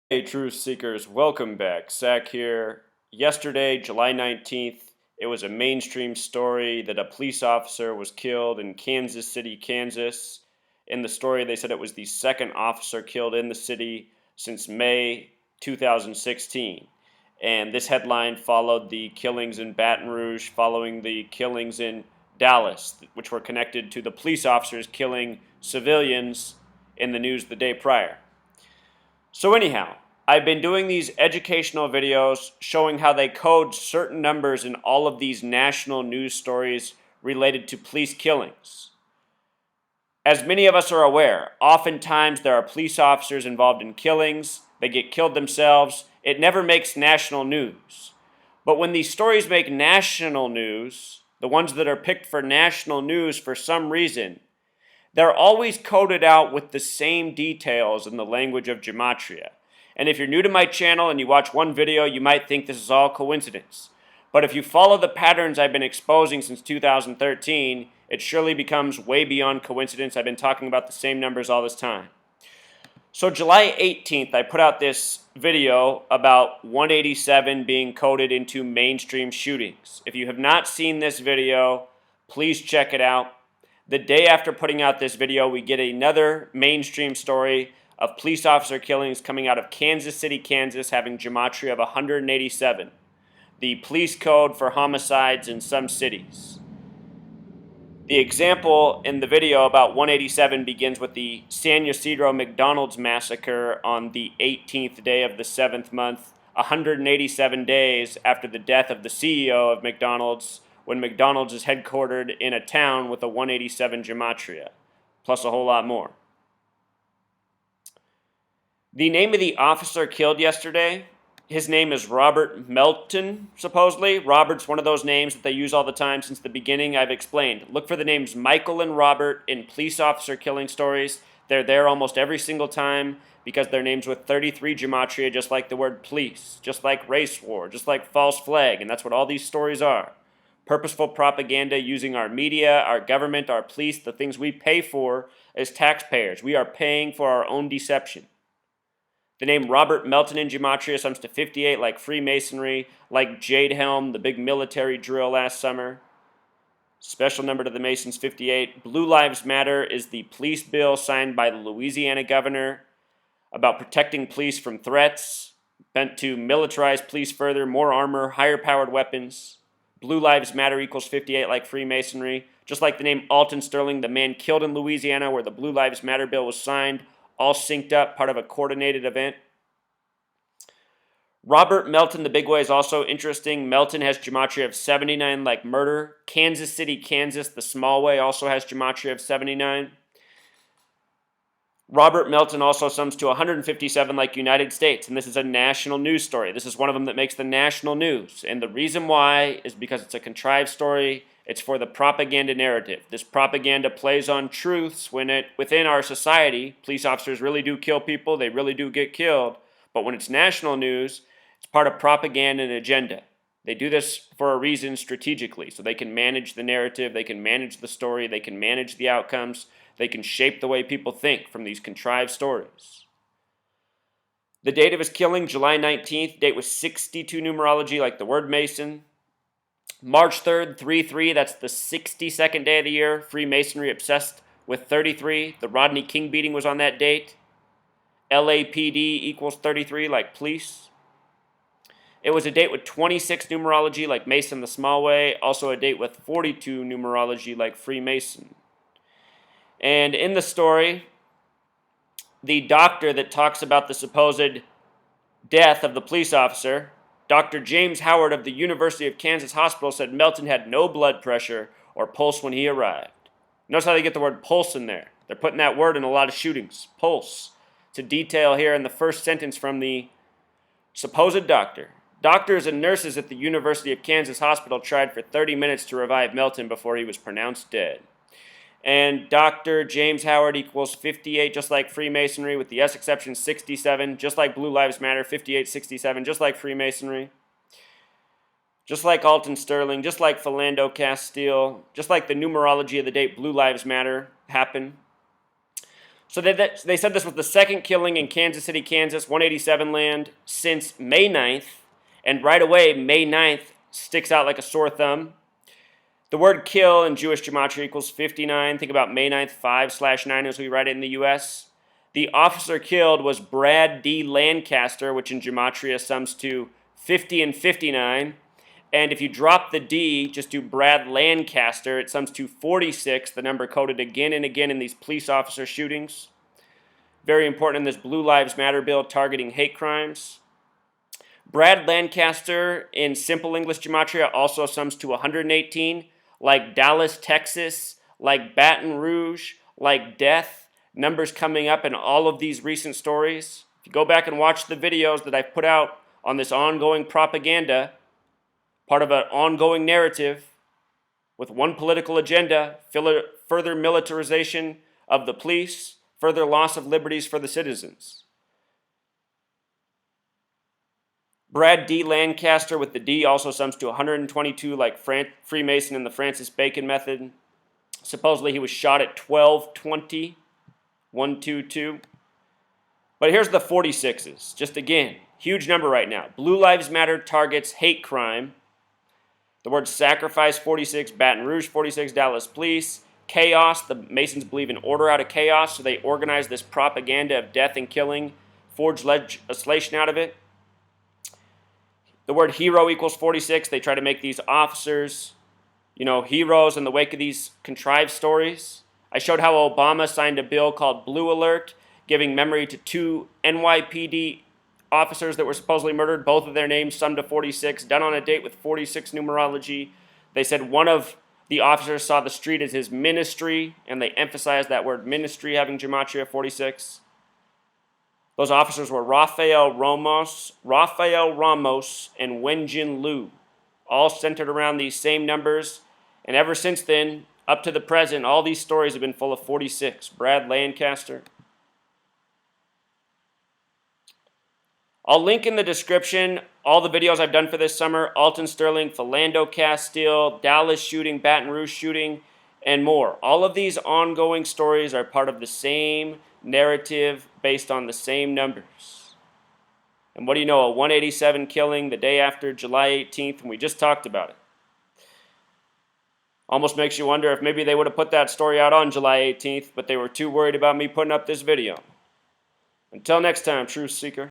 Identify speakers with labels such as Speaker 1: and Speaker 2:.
Speaker 1: Hey, truth seekers, welcome back. Zach here. Yesterday, July 19th, it was a mainstream story that a police officer was killed in Kansas City, Kansas. In the story, they said it was the second officer killed in the city since May 2016. And this headline followed the killings in Baton Rouge, following the killings in Dallas, which were connected to the police officers killing civilians in the news the day prior. So anyhow, I've been doing these educational videos showing how they code certain numbers in all of these national news stories related to police killings. As many of us are aware, oftentimes there are police officers involved in killings, they get killed themselves, it never makes national news. But when these stories make national news, the ones that are picked for national news for some reason, they're always coded out with the same details in the language of gematria. And if you're new to my channel and you watch one video, you might think this is all coincidence. But if you follow the patterns I've been exposing since 2013, it surely becomes way beyond coincidence. I've been talking about the same numbers all this time. So July 18th, I put out this video about 187 being coded into mainstream shootings. If you have not seen this video, please check it out. The day after putting out this video, we get another mainstream story of police officer killings coming out of Kansas City, Kansas, having gematria of 187, the police code for homicides in some cities. The example in the video about 187 begins with the San Ysidro McDonald's massacre on the 18th day of the 7th month, 187 days after the death of the CEO of McDonald's, when McDonald's is headquartered in a town with a 187 gematria, plus a whole lot more. The name of the officer killed yesterday, his name is Robert Melton, supposedly. Robert's one of those names that they use all the time since the beginning. I've explained. Look for the names Michael and Robert in police officer killing stories. They're there almost every single time because they're names with 33 gematria, just like the word police, just like race war, just like false flag, and that's what all these stories are. Purposeful propaganda using our media, our government, our police, the things we pay for as taxpayers. We are paying for our own deception. The name Robert Melton in gematria sums to 58, like Freemasonry, like Jade Helm, the big military drill last summer. Special number to the Masons, 58. Blue Lives Matter is the police bill signed by the Louisiana governor about protecting police from threats, bent to militarize police further, more armor, higher powered weapons. Blue Lives Matter equals 58, like Freemasonry. Just like the name Alton Sterling, the man killed in Louisiana where the Blue Lives Matter bill was signed, all synced up, part of a coordinated event. Robert Melton, the big way, is also interesting. Melton has gematria of 79, like murder. Kansas City, Kansas, the small way, also has gematria of 79. Robert Melton also sums to 157, like United States, and this is a national news story. This is one of them that makes the national news, and the reason why is because it's a contrived story. It's for the propaganda narrative. This propaganda plays on truths within our society, police officers really do kill people, they really do get killed, but when it's national news, it's part of propaganda and agenda. They do this for a reason strategically, so they can manage the narrative, they can manage the story, they can manage the outcomes, they can shape the way people think from these contrived stories. The date of his killing, July 19th, date was 62 numerology, like the word Mason. March 3rd, 3-3, that's the 62nd day of the year. Freemasonry obsessed with 33. The Rodney King beating was on that date. LAPD equals 33, like police. It was a date with 26 numerology, like Mason the small way. Also a date with 42 numerology, like Freemason. And in the story, the doctor that talks about the supposed death of the police officer, Dr. James Howard of the University of Kansas Hospital, said Melton had no blood pressure or pulse when he arrived. Notice how they get the word pulse in there. They're putting that word in a lot of shootings. Pulse. It's a detail here in the first sentence from the supposed doctor. Doctors and nurses at the University of Kansas Hospital tried for 30 minutes to revive Melton before he was pronounced dead. And Dr. James Howard equals 58, just like Freemasonry, with the S exception 67, just like Blue Lives Matter, 58, 67, just like Freemasonry, just like Alton Sterling, just like Philando Castile, just like the numerology of the date Blue Lives Matter happened. So they said this was the second killing in Kansas City, Kansas, 187 land since May 9th. And right away, May 9th sticks out like a sore thumb. The word kill in Jewish gematria equals 59. Think about May 9th, 5/9 as we write it in the US. The officer killed was Brad D. Lancaster, which in gematria sums to 50 and 59. And if you drop the D, just do Brad Lancaster, it sums to 46, the number coded again and again in these police officer shootings. Very important in this Blue Lives Matter bill targeting hate crimes. Brad Lancaster in simple English gematria also sums to 118, like Dallas, Texas, like Baton Rouge, like death, numbers coming up in all of these recent stories. If you go back and watch the videos that I've put out on this ongoing propaganda, part of an ongoing narrative with one political agenda, further militarization of the police, further loss of liberties for the citizens. Brad D. Lancaster with the D also sums to 122 like Freemason in the Francis Bacon method. Supposedly he was shot at 12:20, 122. But here's the 46s. Just again, huge number right now. Blue Lives Matter targets hate crime. The word sacrifice, 46, Baton Rouge, 46, Dallas police. Chaos, the Masons believe in order out of chaos, so they organize this propaganda of death and killing, forge legislation out of it. The word hero equals 46. They try to make these officers, heroes in the wake of these contrived stories. I showed how Obama signed a bill called Blue Alert, giving memory to 2 NYPD officers that were supposedly murdered, both of their names summed to 46, done on a date with 46 numerology. They said one of the officers saw the street as his ministry, and they emphasized that word ministry having gematria 46. Those officers were Rafael Ramos, and Wenjin Liu, all centered around these same numbers. And ever since then, up to the present, all these stories have been full of 46. Brad Lancaster. I'll link in the description all the videos I've done for this summer: Alton Sterling, Philando Castile, Dallas shooting, Baton Rouge shooting, and more. All of these ongoing stories are part of the same narrative based on the same numbers. And what do you know, a 187 killing the day after July 18th, and we just talked about it. Almost makes you wonder if maybe they would have put that story out on July 18th, but they were too worried about me putting up this video. Until next time, Truth Seeker.